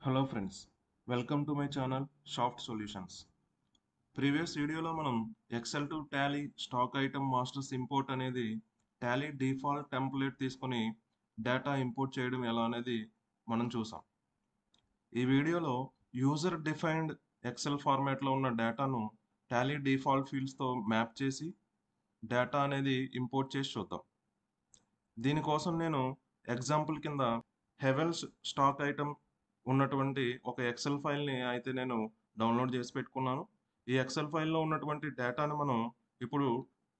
Hello friends, welcome to my channel soft solutions. Previous వీడియోలో మనం Excel to Tally stock item masters import అనేది Tally default template తీసుకొని data import చేయడం ఎలా అనేది మనం చూసాం. ఈ వీడియోలో యూజర్ డిఫైన్డ్ ఎక్సెల్ ఫార్మాట్లో ఉన్న డేటాను టాలీ డిఫాల్ట్ ఫీల్డ్స్తో మ్యాప్ చేసి డేటా అనేది ఇంపోర్ట్ చేసి చూద్దాం. దీనికోసం నేను ఎగ్జాంపుల్ కింద హెవెల్స్ స్టాక్ ఐటమ్ ఉన్నటువంటి ఒక ఎక్సెల్ ఫైల్ని అయితే నేను డౌన్లోడ్ చేసి పెట్టుకున్నాను. ఈ ఎక్సెల్ ఫైల్లో ఉన్నటువంటి డేటాను మనం ఇప్పుడు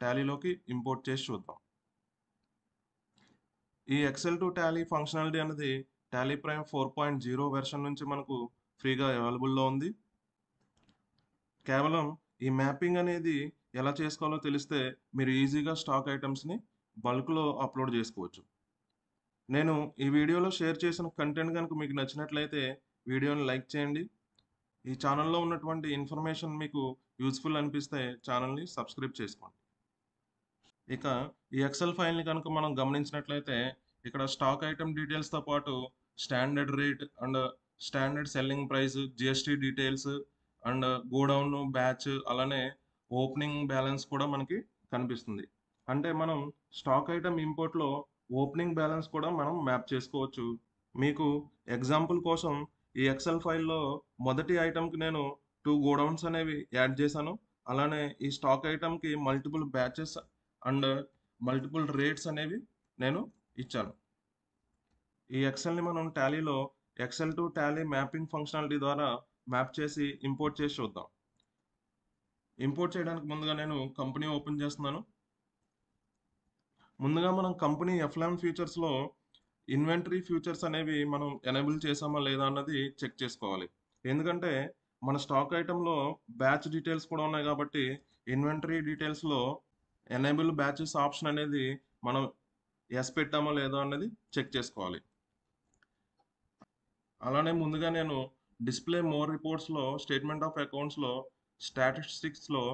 టాలీలోకి ఇంపోర్ట్ చేసి చూద్దాం. ఈ ఎక్సెల్ టు టాలీ ఫంక్షనాలిటీ అనేది టాలీ ప్రైమ్ 4.0 వెర్షన్ నుంచి మనకు ఫ్రీగా అవైలబుల్లో ఉంది. కేవలం ఈ మ్యాపింగ్ అనేది ఎలా చేసుకోవాలో తెలిస్తే మీరు ఈజీగా స్టాక్ ఐటమ్స్ని బల్క్లో అప్లోడ్ చేసుకోవచ్చు. నేను ఈ వీడియోలో షేర్ చేసిన కంటెంట్ కనుక మీకు నచ్చినట్లయితే వీడియోని లైక్ చేయండి. ఈ ఛానల్లో ఉన్నటువంటి ఇన్ఫర్మేషన్ మీకు యూస్ఫుల్ అనిపిస్తే ఛానల్ని సబ్స్క్రైబ్ చేసుకోండి. ఇక ఈ ఎక్సెల్ ఫైల్ని కనుక మనం గమనించినట్లయితే ఇక్కడ స్టాక్ ఐటమ్ డీటెయిల్స్తో పాటు standard rate and standard selling price, GST details and godown batch, అలానే ఓపెనింగ్ బ్యాలెన్స్ కూడా మనకి కనిపిస్తుంది. అంటే మనం స్టాక్ ఐటమ్ ఇంపోర్ట్లో ఓపెనింగ్ బ్యాలెన్స్ కూడా మనం మ్యాప్ చేసుకోవచ్చు. మీకు ఎగ్జాంపుల్ కోసం ఈ ఎక్సెల్ ఫైల్లో మొదటి ఐటమ్కి నేను 2 గోడౌన్స్ అనేవి యాడ్ చేశాను. అలానే ఈ స్టాక్ ఐటమ్కి multiple batches and multiple rates అనేవి నేను ఇచ్చాను. ఈ ఎక్సెల్ని మనం టాలీలో Excel to Tally mapping functionality ద్వారా మ్యాప్ చేసి ఇంపోర్ట్ చేసి చూద్దాం. ఇంపోర్ట్ చేయడానికి ముందుగా నేను కంపెనీ ఓపెన్ చేస్తున్నాను. ముందుగా మనం కంపెనీ F11 ఫీచర్స్లో ఇన్వెంటరీ ఫ్యూచర్స్ అనేవి మనం ఎనేబుల్ చేసామా లేదా అన్నది చెక్ చేసుకోవాలి. ఎందుకంటే మన స్టాక్ ఐటెంలో బ్యాచ్ డీటెయిల్స్ కూడా ఉన్నాయి కాబట్టి ఇన్వెంటరీ డీటెయిల్స్లో ఎనేబుల్ బ్యాచెస్ ఆప్షన్ అనేది మనం ఎస్ పెట్టామా లేదా అన్నది చెక్ చేసుకోవాలి. అలానే ముందుగా నేను డిస్ప్లే మోర్ రిపోర్ట్స్లో స్టేట్మెంట్ ఆఫ్ అకౌంట్స్లో స్టాటిస్టిక్స్లో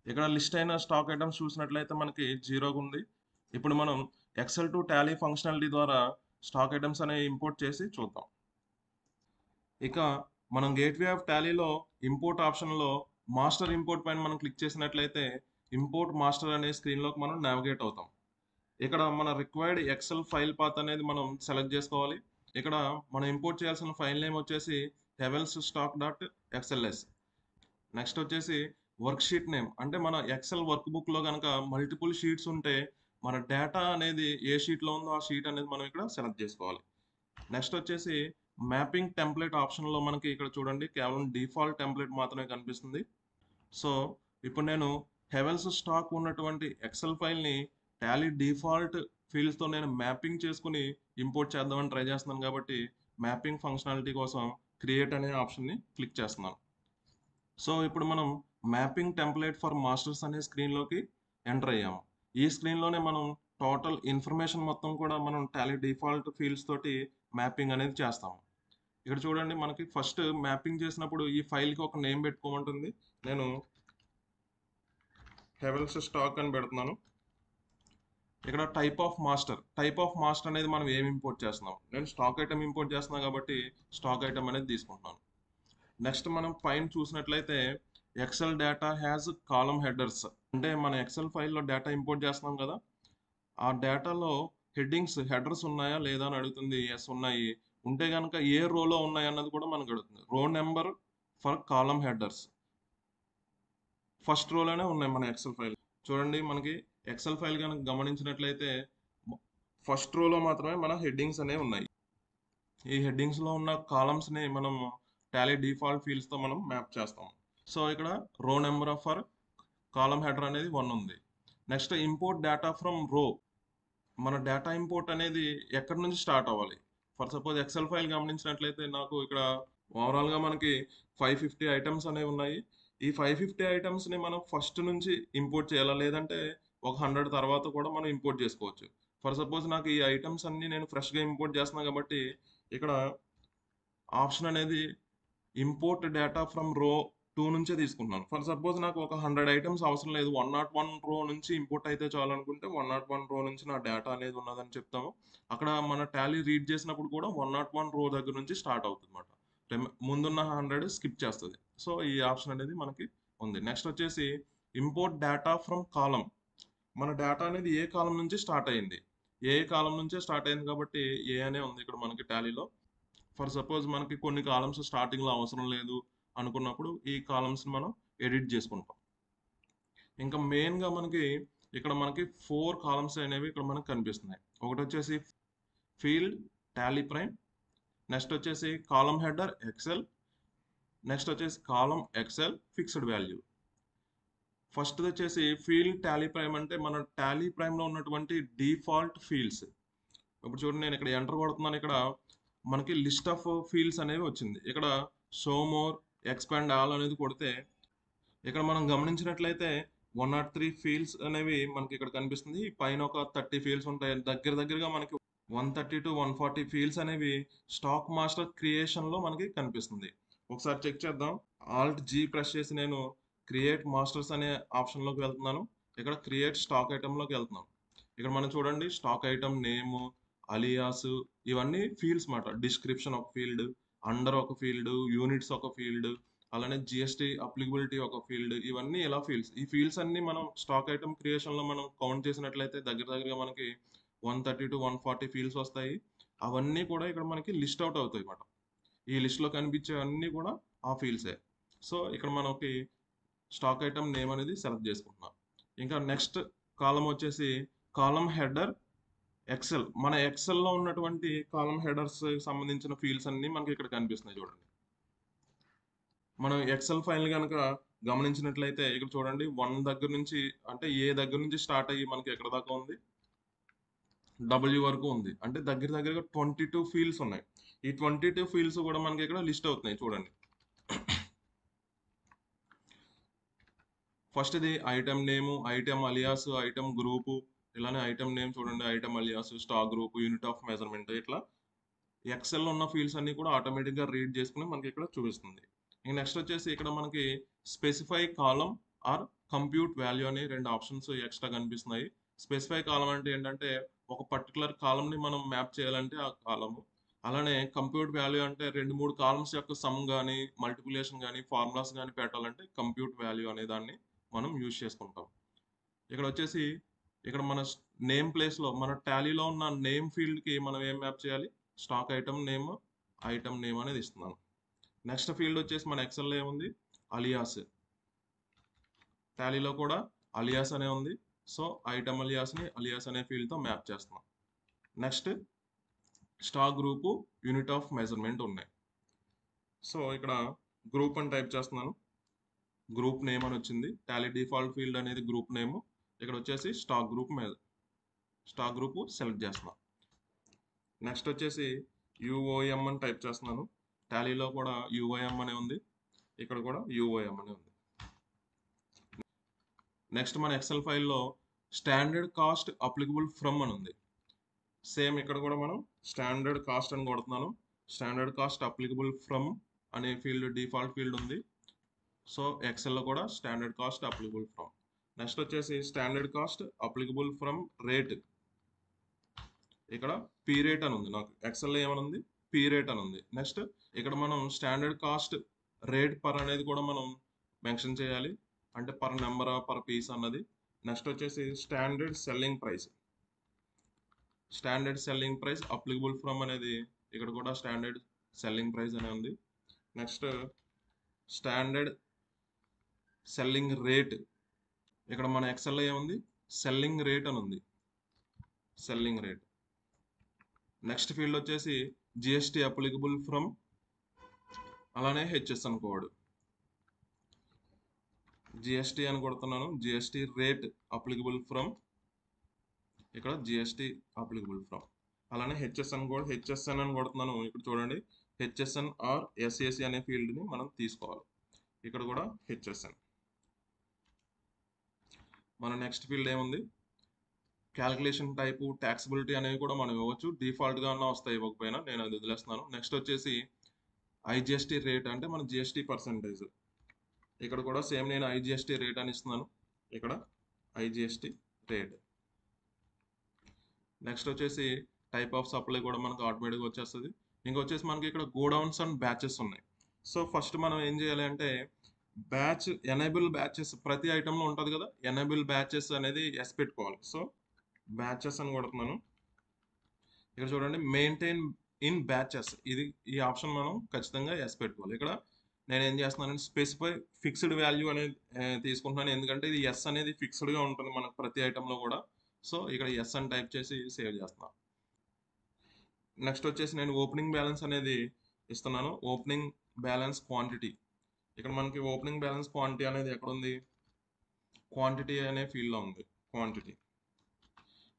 ఇక్కడ లిస్ట్ అయిన స్టాక్ ఐటమ్స్ చూసినట్లయితే మనకి 0 ఉంది. ఇప్పుడు మనం ఎక్సెల్ టు టాలీ ఫంక్షనాలిటీ ద్వారా స్టాక్ ఐటమ్స్ అనేవి ఇంపోర్ట్ చేసి చూద్దాం. ఇక మనం గేట్వే ఆఫ్ టాలీలో ఇంపోర్ట్ ఆప్షన్లో మాస్టర్ ఇంపోర్ట్ పైన మనం క్లిక్ చేసినట్లయితే ఇంపోర్ట్ మాస్టర్ అనే స్క్రీన్లోకి మనం నావిగేట్ అవుతాం. ఇక్కడ మన రిక్వైర్డ్ ఎక్సెల్ ఫైల్ పాత్ అనేది మనం సెలెక్ట్ చేసుకోవాలి. ఇక్కడ మనం ఇంపోర్ట్ చేయాల్సిన ఫైల్ నేమ్ వచ్చేసి Havells stock dot XLS. Next వచ్చేసి వర్క్ షీట్ నేమ్, అంటే మన ఎక్సెల్ వర్క్ బుక్లో కనుక మల్టిపుల్ షీట్స్ ఉంటే మన డేటా అనేది ఏ షీట్లో ఉందో ఆ షీట్ అనేది మనం ఇక్కడ సెలెక్ట్ చేసుకోవాలి. నెక్స్ట్ వచ్చేసి మ్యాపింగ్ టెంప్లెట్ ఆప్షన్లో మనకి ఇక్కడ చూడండి కేవలం డిఫాల్ట్ టెంప్లెట్ మాత్రమే కనిపిస్తుంది. సో ఇప్పుడు నేను హెవెల్స్ స్టాక్ ఉన్నటువంటి ఎక్సెల్ ఫైల్ని టాలీ డిఫాల్ట్ ఫీల్డ్స్తో నేను మ్యాపింగ్ చేసుకుని ఇంపోర్ట్ చేద్దామని ట్రై చేస్తున్నాను కాబట్టి మ్యాపింగ్ ఫంక్షనాలిటీ కోసం క్రియేట్ అనే ఆప్షన్ని క్లిక్ చేస్తున్నాను. సో ఇప్పుడు మనం మ్యాపింగ్ టెంప్లెట్ ఫర్ మాస్టర్స్ అనే స్క్రీన్లోకి ఎంటర్ అయ్యాము. ఈ స్క్రీన్లోనే మనం టోటల్ ఇన్ఫర్మేషన్ మొత్తం కూడా మనం టాలీ డిఫాల్ట్ ఫీల్డ్స్ తోటి మ్యాపింగ్ అనేది చేస్తాము. ఇక్కడ చూడండి మనకి ఫస్ట్ మ్యాపింగ్ చేసినప్పుడు ఈ ఫైల్కి ఒక నేమ్ పెట్టుకోమంటుంది. నేను హెవెల్స్ స్టాక్ అని పెడుతున్నాను. ఇక్కడ టైప్ ఆఫ్ మాస్టర్ అనేది మనం ఏమి ఇంపోర్ట్ చేస్తున్నాం. నేను స్టాక్ ఐటమ్ ఇంపోర్ట్ చేస్తున్నాను కాబట్టి స్టాక్ ఐటమ్ అనేది తీసుకుంటున్నాను. నెక్స్ట్ మనం పైన చూసినట్లయితే Excel data has column headers, అంటే మన ఎక్సెల్ ఫైల్లో డేటా ఇంపోర్ట్ చేస్తున్నాం కదా, ఆ డేటాలో హెడర్స్ ఉన్నాయా లేదా అని అడుగుతుంది. ఎస్ ఉన్నాయి. ఉంటే కనుక ఏ రోలో ఉన్నాయి అన్నది కూడా మనకు అడుగుతుంది. Row number for column headers first రోలోనే ఉన్నాయి మన ఎక్సెల్ ఫైల్. చూడండి మనకి ఎక్సెల్ ఫైల్ కనుక గమనించినట్లయితే ఫస్ట్ రోలో మాత్రమే మన హెడ్డింగ్స్ అనేవి ఉన్నాయి. ఈ హెడ్డింగ్స్లో ఉన్న కాలమ్స్ని మనం టాలీ డిఫాల్ట్ ఫీల్డ్స్తో మనం మ్యాప్ చేస్తాం. సో ఇక్కడ రో నెంబర్ ఫర్ కాలమ్ హెడర్ అనేది 1 ఉంది. నెక్స్ట్ ఇంపోర్ట్ డేటా ఫ్రమ్ రో, మన డేటా ఇంపోర్ట్ అనేది ఎక్కడి నుంచి స్టార్ట్ అవ్వాలి. ఫర్ సపోజ్ ఎక్సెల్ ఫైల్ గమనించినట్లయితే నాకు ఇక్కడ ఓవరాల్గా మనకి 550 ఐటమ్స్ అనేవి ఉన్నాయి. ఈ 550 ఐటమ్స్ని మనం ఫస్ట్ నుంచి ఇంపోర్ట్ చేయాలా, లేదంటే ఒక 100 తర్వాత కూడా మనం ఇంపోర్ట్ చేసుకోవచ్చు. ఫర్ సపోజ్ నాకు ఈ ఐటమ్స్ అన్నీ నేను ఫ్రెష్గా ఇంపోర్ట్ చేస్తున్నాను కాబట్టి ఇక్కడ ఆప్షన్ అనేది ఇంపోర్ట్ డేటా ఫ్రమ్ రో 2 నుంచే తీసుకుంటున్నాను. ఫర్ సపోజ్ నాకు ఒక 100 ఐటమ్స్ అవసరం లేదు. 101 రో నుంచి ఇంపోర్ట్ అయితే చాలనుకుంటే 101 రో నుంచి నా డేటా అనేది ఉన్నదని చెప్తాము. అక్కడ మన టాలీ రీడ్ చేసినప్పుడు కూడా 101 రో దగ్గర నుంచి స్టార్ట్ అవుతుందన్నమాట. ముందున్న 100 స్కిప్ చేస్తది. సో, ఈ ఆప్షన్ అనేది మనకి ఉంది. నెక్స్ట్ వచ్చేసి ఇంపోర్ట్ డేటా ఫ్రమ్ కాలమ్. మన డేటా అనేది ఏ కాలం నుంచి స్టార్ట్ అయింది. ఏ కాలం నుంచే స్టార్ట్ అయింది కాబట్టి ఏ అనే ఉంది ఇక్కడ మనకి టాలీలో. ఫర్ సపోజ్ మనకి కొన్ని కాలమ్స్ స్టార్టింగ్లో అవసరం లేదు అనుకున్నప్పుడు ఈ కాలమ్స్ని మనం ఎడిట్ చేసుకుంటాం. ఇంకా మెయిన్గా మనకి ఇక్కడ మనకి 4 కాలమ్స్ అనేవి ఇక్కడ మనకు కనిపిస్తున్నాయి. ఒకటి వచ్చేసి ఫీల్డ్ టాలీ ప్రైమ్, నెక్స్ట్ వచ్చేసి కాలమ్ హెడర్ ఎక్సెల్, నెక్స్ట్ వచ్చేసి column Excel fixed value. First వచ్చేసి ఫీల్డ్ టాలీ ప్రైమ్ అంటే మన టాలీ ప్రైమ్లో ఉన్నటువంటి డిఫాల్ట్ ఫీల్డ్స్. ఇప్పుడు చూడండి, నేను ఇక్కడ ఎంటర్ కొడుతున్నాను. ఇక్కడ మనకి లిస్ట్ ఆఫ్ ఫీల్డ్స్ అనేవి వచ్చింది. ఇక్కడ షో మోర్ ఎక్స్పాండ్ ఆల్ అనేది కొడితే ఇక్కడ మనం గమనించినట్లయితే 103 ఫీల్డ్స్ అనేవి మనకి ఇక్కడ కనిపిస్తుంది. పైన ఒక 30 ఫీల్డ్స్ ఉంటాయి. దగ్గరగా మనకి 130 to 140 ఫీల్డ్స్ అనేవి స్టాక్ మాస్టర్ క్రియేషన్లో మనకి కనిపిస్తుంది. ఒకసారి చెక్ చేద్దాం. ఆల్ట్ జీ ప్రెస్ చేసి నేను క్రియేట్ మాస్టర్స్ అనే ఆప్షన్లోకి వెళ్తున్నాను. ఇక్కడ క్రియేట్ స్టాక్ ఐటెంలోకి వెళ్తున్నాను. ఇక్కడ మనం చూడండి, స్టాక్ ఐటమ్ నేమ్, అలియాస్, ఇవన్నీ ఫీల్డ్స్ మాట. డిస్క్రిప్షన్ ఒక ఫీల్డ్, అండర్ ఒక ఫీల్డ్, యూనిట్స్ ఒక ఫీల్డ్, అలానే జిఎస్టీ అప్లికబిలిటీ ఒక ఫీల్డ్, ఇవన్నీ ఇలా ఫీల్డ్స్. ఈ ఫీల్డ్స్ అన్ని మనం స్టాక్ ఐటమ్ క్రియేషన్లో మనం కౌంట్ చేసినట్లయితే దగ్గరగా మనకి 130 to 140 ఫీల్డ్స్ వస్తాయి. అవన్నీ కూడా ఇక్కడ మనకి లిస్ట్ అవుట్ అవుతాయి అన్నమాట. ఈ లిస్ట్లో కనిపించే అన్నీ కూడా ఆ ఫీల్డ్సే. సో, ఇక్కడ మనకి స్టాక్ ఐటమ్ నేమ్ అనేది సెలెక్ట్ చేసుకుంటున్నాం. ఇంకా నెక్స్ట్ కాలం వచ్చేసి కాలం హెడర్ ఎక్సెల్. మన ఎక్సెల్లో ఉన్నటువంటి కాలం హెడర్స్ సంబంధించిన ఫీల్డ్స్ అన్ని మనకి ఇక్కడ కనిపిస్తున్నాయి. చూడండి, మనం ఎక్సెల్ ఫైల్ కనుక గమనించినట్లయితే ఇక్కడ చూడండి, 1 దగ్గర నుంచి అంటే ఏ దగ్గర నుంచి స్టార్ట్ అయ్యి మనకి ఎక్కడ దాకా ఉంది, డబ్ల్యూ వరకు ఉంది. అంటే దగ్గరగా 22 ఫీల్డ్స్ ఉన్నాయి. ఈ 22 ఫీల్డ్స్ కూడా మనకి ఇక్కడ లిస్ట్ అవుతున్నాయి. చూడండి, ఫస్ట్ ఇది ఐటమ్ నేము, ఐటమ్ అలియాస్, ఐటమ్ గ్రూపు, ఇలానే ఐటమ్ నేమ్ చూడండి, item alias, stock group, unit of measurement, ఇట్లా ఎక్సెల్లో ఉన్న ఫీల్డ్స్ అన్ని కూడా ఆటోమేటిక్గా రీడ్ చేసుకుని మనకి ఇక్కడ చూపిస్తుంది. ఇంక నెక్స్ట్ వచ్చేసి ఇక్కడ మనకి specify column or compute value అని 2 ఆప్షన్స్ ఎక్స్ట్రా కనిపిస్తున్నాయి. స్పెసిఫై కాలం అంటే ఏంటంటే ఒక పర్టికులర్ కాలంని మనం మ్యాప్ చేయాలంటే ఆ కాలము. అలానే కంప్యూట్ వాల్యూ అంటే 2-3 కాలమ్స్ యొక్క సమ్ కానీ, మల్టిప్లికేషన్ కానీ, ఫార్ములాస్ కానీ పెట్టాలంటే కంప్యూట్ వాల్యూ అనే దాన్ని మనం యూజ్ చేసుకుంటాం. ఇక్కడ వచ్చేసి ఇక్కడ మన నేమ్ ప్లేస్లో మన టాలీలో ఉన్న నేమ్ ఫీల్డ్కి మనం ఏం మ్యాప్ చేయాలి, స్టాక్ ఐటమ్ నేమ్ అనేది ఇస్తున్నాను. నెక్స్ట్ ఫీల్డ్ వచ్చేసి మన ఎక్సెల్లో ఏముంది, అలియాస్. టాలీలో కూడా అలియాస్ అనే ఉంది. సో, ఐటమ్ అలియాస్ అనే ఫీల్డ్తో మ్యాప్ చేస్తున్నాం. Next stock group, unit of measurement ఉన్నాయి. సో, ఇక్కడ గ్రూప్ అని టైప్ చేస్తున్నాను. గ్రూప్ నేమ్ అని వచ్చింది. టాలీ డిఫాల్ట్ ఫీల్డ్ అనేది గ్రూప్ నేమ్. ఇక్కడ వచ్చేసి స్టాక్ గ్రూప్ సెలెక్ట్ చేస్తున్నాను. నెక్స్ట్ వచ్చేసి యూఓఎం అని టైప్ చేస్తున్నాను. టాలీలో కూడా యూఓఎం అనే ఉంది, ఇక్కడ కూడా యూఓఎం అనే ఉంది. నెక్స్ట్ మన ఎక్సెల్ ఫైల్లో స్టాండర్డ్ కాస్ట్ అప్లికబుల్ ఫ్రమ్ అని ఉంది. సేమ్ ఇక్కడ కూడా మనం స్టాండర్డ్ కాస్ట్ అని కొడుతున్నాను. స్టాండర్డ్ కాస్ట్ అప్లికబుల్ ఫ్రమ్ అనే ఫీల్డ్ డిఫాల్ట్ ఫీల్డ్ ఉంది. సో, ఎక్సెల్లో కూడా standard cost applicable from. Next వచ్చేసి standard cost applicable from rate. ఇక్కడ పీ రేట్ అని ఉంది. నాకు ఎక్సెల్లో ఏమని ఉంది, పీ రేట్ అని ఉంది. నెక్స్ట్ ఇక్కడ మనం స్టాండర్డ్ కాస్ట్ రేట్ పర్ అనేది కూడా మనం మెన్షన్ చేయాలి, అంటే పర్ నెంబర్ పర్ పీస్ అన్నది. నెక్స్ట్ వచ్చేసి standard selling price applicable from అనేది ఇక్కడ కూడా స్టాండర్డ్ సెల్లింగ్ ప్రైస్ అనే ఉంది. నెక్స్ట్ స్టాండర్డ్ సెల్లింగ్ రేట్, ఇక్కడ మన ఎక్సెల్లో ఏముంది, సెల్లింగ్ రేట్ అని ఉంది. Selling rate. నెక్స్ట్ ఫీల్డ్ వచ్చేసి జిఎస్టీ అప్లికబుల్ ఫ్రమ్, అలానే హెచ్ఎస్ఎన్ కోడ్. జిఎస్టీ అని కొడుతున్నాను. జిఎస్టీ రేట్ అప్లికబుల్ ఫ్రమ్, ఇక్కడ జిఎస్టీ అప్లికబుల్ ఫ్రమ్. అలానే హెచ్ఎస్ఎన్ కోడ్, హెచ్ఎస్ఎన్ అని కొడుతున్నాను. ఇక్కడ చూడండి, హెచ్ఎస్ఎన్ ఆర్ ఎస్ఏసి అనే ఫీల్డ్ని మనం తీసుకోవాలి. ఇక్కడ కూడా హెచ్ఎస్ఎన్. మన నెక్స్ట్ ఫీల్డ్ ఏముంది, క్యాలిక్యులేషన్ టైపు, ట్యాక్సిబిలిటీ అనేవి కూడా మనం ఇవ్వచ్చు. డిఫాల్ట్గా ఉన్న వస్తాయి, ఇవ్వకపోయినా నేను అది వదిలేస్తున్నాను. నెక్స్ట్ వచ్చేసి ఐజిఎస్టీ రేట్ అంటే మన జిఎస్టీ పర్సంటేజ్. ఇక్కడ కూడా సేమ్ నేను ఐజిఎస్టీ రేట్ అని ఇస్తున్నాను. ఇక్కడ ఐజిఎస్టీ రేట్. నెక్స్ట్ వచ్చేసి టైప్ ఆఫ్ సప్లై కూడా మనకు ఆటోమేటిక్గా వచ్చేస్తుంది. ఇంకొచ్చేసి మనకి ఇక్కడ గోడౌన్స్ అండ్ బ్యాచెస్ ఉన్నాయి. సో ఫస్ట్ మనం ఏం చేయాలి అంటే బ్యాచ్ ఎనేబుల్ బ్యాచెస్ ప్రతి ఐటెంలో ఉంటుంది కదా, ఎనేబుల్ బ్యాచెస్ అనేది ఎస్ పెట్టుకోవాలి. సో బ్యాచెస్ అని కొడుతున్నాను. ఇక్కడ చూడండి మెయింటైన్ ఇన్ బ్యాచెస్, ఇది ఈ ఆప్షన్ మనం ఖచ్చితంగా ఎస్ పెట్టుకోవాలి. ఇక్కడ నేను ఏం చేస్తున్నానంటే స్పెసిఫై ఫిక్స్డ్ వాల్యూ అనేది తీసుకుంటున్నాను, ఎందుకంటే ఇది ఎస్ అనేది ఫిక్స్డ్గా ఉంటుంది మనకు ప్రతి ఐటెంలో కూడా. సో ఇక్కడ ఎస్ అని టైప్ చేసి సేవ్ చేస్తున్నాను. నెక్స్ట్ వచ్చేసి నేను ఓపెనింగ్ బ్యాలెన్స్ అనేది ఇస్తున్నాను. ఓపెనింగ్ బ్యాలెన్స్ క్వాంటిటీ, ఇక్కడ మనకి ఓపెనింగ్ బ్యాలెన్స్ క్వాంటిటీ అనేది ఎక్కడ ఉంది, క్వాంటిటీ అనే ఫీల్డ్లో ఉంది, క్వాంటిటీ.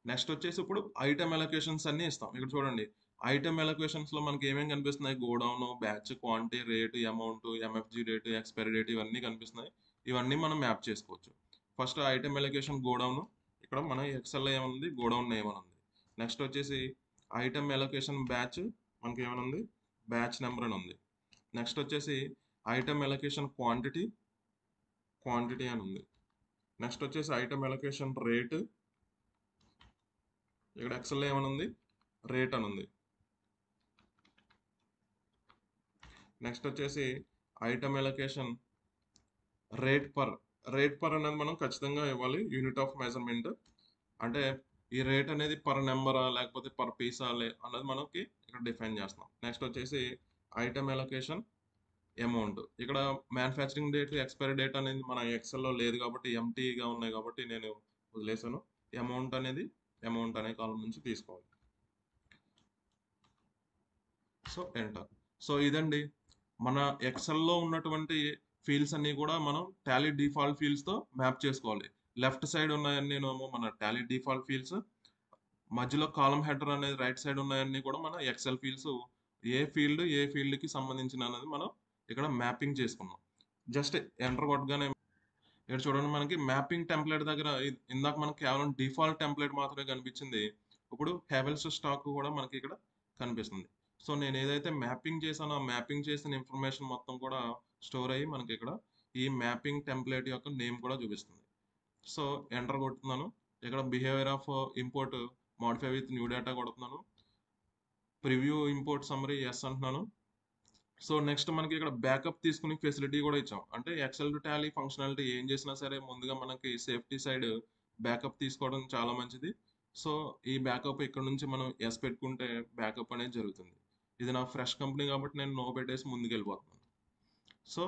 నెక్స్ట్ వచ్చేసి ఇప్పుడు ఐటమ్ అలొకేషన్స్ అన్ని ఇస్తాం. ఇక్కడ చూడండి ఐటమ్ అలొకేషన్స్లో మనకి ఏమేమి కనిపిస్తున్నాయి, godown, batch, quantity, rate, amount, MFG rate, expiry date, ఇవన్నీ కనిపిస్తున్నాయి. ఇవన్నీ మనం మ్యాప్ చేసుకోవచ్చు. ఫస్ట్ ఐటమ్ అలొకేషన్ గోడౌన్, ఇక్కడ మన ఎక్సెల్లో ఏముంది, గోడౌన్ నేమ్ అని ఉంది. నెక్స్ట్ వచ్చేసి ఐటమ్ అలొకేషన్ బ్యాచ్, మనకి ఏమైనా ఉంది, బ్యాచ్ నెంబర్ అని ఉంది. నెక్స్ట్ వచ్చేసి ఐటమ్ అలొకేషన్ క్వాంటిటీ, క్వాంటిటీ అని ఉంది. నెక్స్ట్ వచ్చేసి ఐటమ్ అలొకేషన్ రేటు, ఇక్కడ ఎక్సెల్లో ఏమైనా ఉంది, రేట్ అని ఉంది. నెక్స్ట్ వచ్చేసి item allocation rate per, rate per అనేది మనం ఖచ్చితంగా ఇవ్వాలి, యూనిట్ ఆఫ్ మెజర్మెంట్. అంటే ఈ రేట్ అనేది పర్ నెంబరా లేకపోతే పర్ పీసా అన్నది మనకి ఇక్కడ డిఫైన్ చేస్తాం. నెక్స్ట్ వచ్చేసి ఐటమ్ అలొకేషన్ అమౌంట్, ఇక్కడ మ్యానుఫ్యాక్చరింగ్ డేట్, ఎక్స్పైరీ డేట్ అనేది మన ఎక్సెల్లో లేదు కాబట్టి ఎంటీగా ఉన్నాయి కాబట్టి నేను వదిలేసాను. అమౌంట్ అనేది అమౌంట్ అనే కాలం నుంచి తీసుకోవాలి. So enter. సో ఇదండి మన ఎక్సెల్లో ఉన్నటువంటి ఫీల్డ్స్ అన్ని కూడా మనం టాలీ డిఫాల్ట్ ఫీల్డ్స్తో మ్యాప్ చేసుకోవాలి. లెఫ్ట్ సైడ్ ఉన్నాయన్నీ మన టాలీ డిఫాల్ట్ ఫీల్డ్స్, మధ్యలో కాలం హెడర్ అనేది రైట్ సైడ్ ఉన్నాయన్నీ కూడా మన ఎక్సెల్ ఫీల్డ్స్. ఏ ఫీల్డ్కి సంబంధించిన అనేది మనం ఇక్కడ మ్యాపింగ్ చేసుకున్నాం. జస్ట్ ఎంటర్ కొట్టగానే ఇక్కడ చూడండి మనకి మ్యాపింగ్ టెంప్లెట్ దగ్గర ఇందాక మనకి కేవలం డిఫాల్ట్ టెంప్లెట్ మాత్రమే కనిపించింది, ఇప్పుడు హెవెల్స్ స్టాక్ కూడా మనకి ఇక్కడ కనిపిస్తుంది. సో నేను ఏదైతే మ్యాపింగ్ చేశానో ఆ మ్యాపింగ్ చేసిన ఇన్ఫర్మేషన్ మొత్తం కూడా స్టోర్ అయ్యి మనకి ఇక్కడ ఈ మ్యాపింగ్ టెంప్లెట్ యొక్క నేమ్ కూడా చూపిస్తుంది. సో ఎంటర్ కొడుతున్నాను. ఇక్కడ behaviour of import modify with new data కొడుతున్నాను. ప్రివ్యూ ఇంపోర్ట్ సమ్మరీ ఎస్ అంటున్నాను. సో నెక్స్ట్ మనకి ఇక్కడ బ్యాకప్ తీసుకునే ఫెసిలిటీ కూడా ఇచ్చాం. అంటే ఎక్సెల్ టు టాలీ ఫంక్షనాలిటీ ఏం చేసినా సరే ముందుగా మనకి సేఫ్టీ సైడ్ బ్యాకప్ తీసుకోవడం చాలా మంచిది. సో ఈ బ్యాకప్ ఇక్కడ నుంచి మనం ఎస్ పెట్టుకుంటే బ్యాకప్ అనేది జరుగుతుంది. ఇది నా ఫ్రెష్ కంపెనీ కాబట్టి నేను నో పెట్టేసి ముందుకు వెళ్ళిపోతున్నాను. సో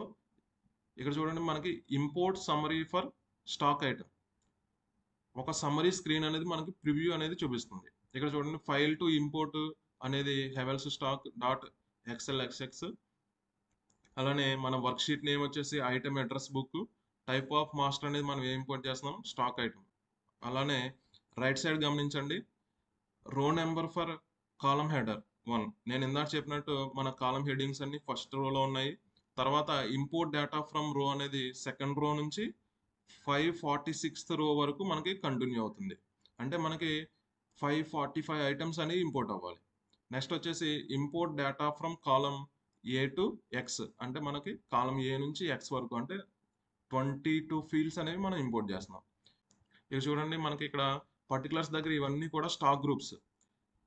ఇక్కడ చూడండి మనకి import summary for stock item, ఒక సమ్మరీ స్క్రీన్ అనేది మనకి ప్రివ్యూ అనేది చూపిస్తుంది. ఇక్కడ చూడండి ఫైల్ టు ఇంపోర్ట్ అనేది హెవెల్స్ స్టాక్ డాట్ ఎక్స్ఎల్ఎక్స్ఎక్స్. అలానే మన వర్క్ షీట్ నేమ్ వచ్చేసి item address book. Type of master అనేది మనం ఏం ఇంపోర్ట్ చేస్తున్నాం, స్టాక్ ఐటమ్. అలానే రైట్ సైడ్ గమనించండి రో నెంబర్ ఫర్ కాలం హెడర్ 1. నేను ఇందాక చెప్పినట్టు మన కాలం హెడ్డింగ్స్ అన్ని ఫస్ట్ రోలో ఉన్నాయి. తర్వాత ఇంపోర్ట్ డేటా ఫ్రమ్ రో అనేది సెకండ్ రో నుంచి 546th రో వరకు మనకి కంటిన్యూ అవుతుంది. అంటే మనకి 545 ఐటమ్స్ అనేవి ఇంపోర్ట్ అవ్వాలి. నెక్స్ట్ వచ్చేసి import data from column A to X, అంటే మనకి కాలం ఏ నుంచి ఎక్స్ వరకు, అంటే 22 ఫీల్డ్స్ అనేవి మనం ఇంపోర్ట్ చేస్తున్నాం. ఇక చూడండి మనకి ఇక్కడ పర్టికులర్స్ దగ్గర ఇవన్నీ కూడా స్టాక్ గ్రూప్స్.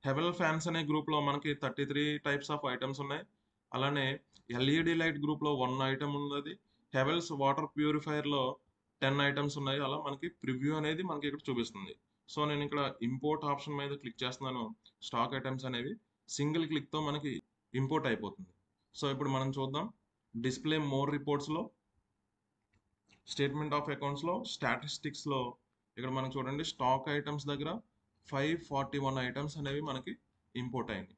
హెవెల్ ఫ్యాన్స్ అనే గ్రూప్లో మనకి 33 టైప్స్ ఆఫ్ ఐటమ్స్ ఉన్నాయి. అలానే ఎల్ఈడి లైట్ గ్రూప్లో 1 ఐటమ్ ఉన్నది. హెవెల్స్ వాటర్ ప్యూరిఫైయర్లో 10 ఐటమ్స్ ఉన్నాయి. అలా మనకి ప్రివ్యూ అనేది మనకి ఇక్కడ చూపిస్తుంది. సో నేను ఇక్కడ ఇంపోర్ట్ ఆప్షన్ మీద క్లిక్ చేస్తున్నాను. స్టాక్ ఐటమ్స్ అనేవి సింగిల్ క్లిక్తో మనకి ఇంపోర్ట్ అయిపోతుంది. సో ఇప్పుడు మనం చూద్దాం డిస్ప్లే మోర్ రిపోర్ట్స్లో, స్టేట్మెంట్ ఆఫ్ అకౌంట్స్లో, స్టాటిస్టిక్స్లో ఇక్కడ మనం చూడండి స్టాక్ ఐటమ్స్ దగ్గర 541 ఐటమ్స్ అనేవి మనకి ఇంపోర్ట్ అయింది.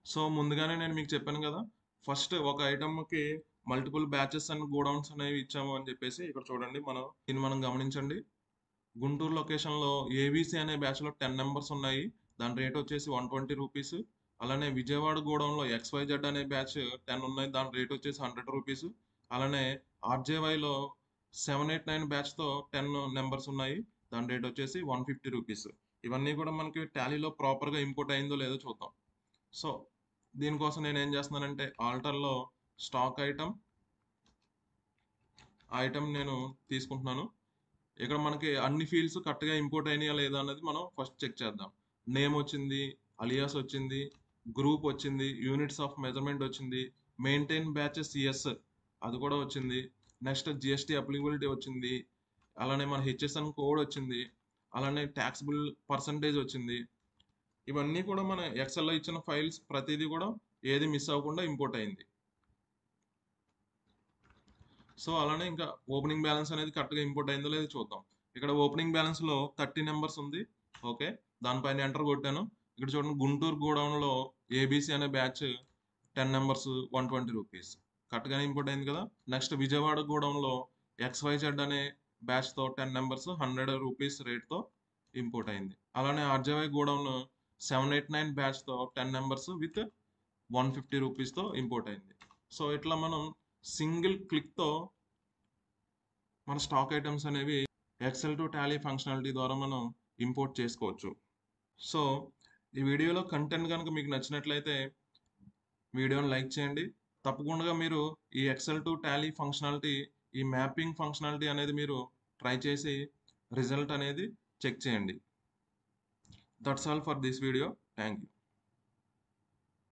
సో ముందుగానే నేను మీకు చెప్పాను కదా, ఫస్ట్ ఒక ఐటమ్కి మల్టిపుల్ బ్యాచెస్ అండ్ గోడౌన్స్ అనేవి ఇచ్చాము అని చెప్పేసి. ఇక్కడ చూడండి దీన్ని మనం గమనించండి. గుంటూరు లొకేషన్లో ఏబీసీ అనే బ్యాచ్లో 10 నెంబర్స్ ఉన్నాయి, దాని రేట్ వచ్చేసి 120 రూపీస్. అలానే విజయవాడ గోడౌన్లో XYZ అనే బ్యాచ్ 10 ఉన్నాయి, దాని రేట్ వచ్చేసి 100 రూపీస్. అలానే ఆర్జేవైలో 789 బ్యాచ్తో 10 నెంబర్స్ ఉన్నాయి, దాని రేట్ వచ్చేసి 150 రూపీస్. ఇవన్నీ కూడా మనకి టాలీలో ప్రాపర్గా ఇంపోర్ట్ అయిందో లేదో చూద్దాం. సో దీనికోసం నేను ఏం చేస్తున్నానంటే ఆల్టర్లో స్టాక్ ఐటమ్ ఆ ఐటమ్ నేను తీసుకుంటున్నాను. ఇక్కడ మనకి అన్ని ఫీల్డ్స్ కరెక్ట్గా ఇంపోర్ట్ అయినాయా లేదా అన్నది మనం ఫస్ట్ చెక్ చేద్దాం. నేమ్ వచ్చింది, అలియాస్ వచ్చింది, గ్రూప్ వచ్చింది, యూనిట్స్ ఆఫ్ మెజర్మెంట్ వచ్చింది, మెయింటైన్ బ్యాచ్ సిఎస్ అది కూడా వచ్చింది, నెక్స్ట్ జిఎస్టీ అప్లికబిలిటీ వచ్చింది, అలానే మన హెచ్ఎస్ఎన్ కోడ్ వచ్చింది, అలానే ట్యాక్సిబుల్ పర్సంటేజ్ వచ్చింది. ఇవన్నీ కూడా మన ఎక్సెల్లో ఇచ్చిన ఫైల్స్ ప్రతిదీ కూడా ఏది మిస్ అవ్వకుండా ఇంపోర్ట్ అయింది. సో అలానే ఇంకా ఓపెనింగ్ బ్యాలెన్స్ అనేది కరెక్ట్గా ఇంపోర్ట్ అయిందో లేదో చూద్దాం. ఇక్కడ ఓపెనింగ్ బ్యాలెన్స్లో 30 నెంబర్స్ ఉంది. ఓకే, దానిపైన ఎంటర్ కొట్టాను. ఇక్కడ చూడండి, గుంటూరు గోడౌన్లో ఏబీసీ అనే బ్యాచ్ 10 నెంబర్స్ 120 రూపీస్ కరెక్ట్గానే ఇంపోర్ట్ అయింది కదా. నెక్స్ట్ విజయవాడ గోడౌన్లో XYZ అనే బ్యాచ్తో 10 నెంబర్స్ 100 రూపీస్ రేట్తో ఇంపోర్ట్ అయింది. అలానే ఆర్జేవై గోడౌన్ 789 బ్యాచ్తో 10 నెంబర్స్ విత్ 150 రూపీస్తో ఇంపోర్ట్ అయింది. సో ఇట్లా మనం సింగిల్ క్లిక్తో మన స్టాక్ ఐటమ్స్ అనేవి ఎక్సెల్ టు టాలీ ఫంక్షనాలిటీ ద్వారా మనం ఇంపోర్ట్ చేసుకోవచ్చు. సో ఈ వీడియోలో కంటెంట్ కనుక మీకు నచ్చినట్లయితే వీడియోని లైక్ చేయండి. తప్పకుండా మీరు ఈ ఎక్సెల్ టు టాలీ ఫంక్షనాలిటీ, ఈ మ్యాపింగ్ ఫంక్షనాలిటీ అనేది మీరు ట్రై చేసి రిజల్ట్ అనేది చెక్ చేయండి. That's all for this video. Thank you.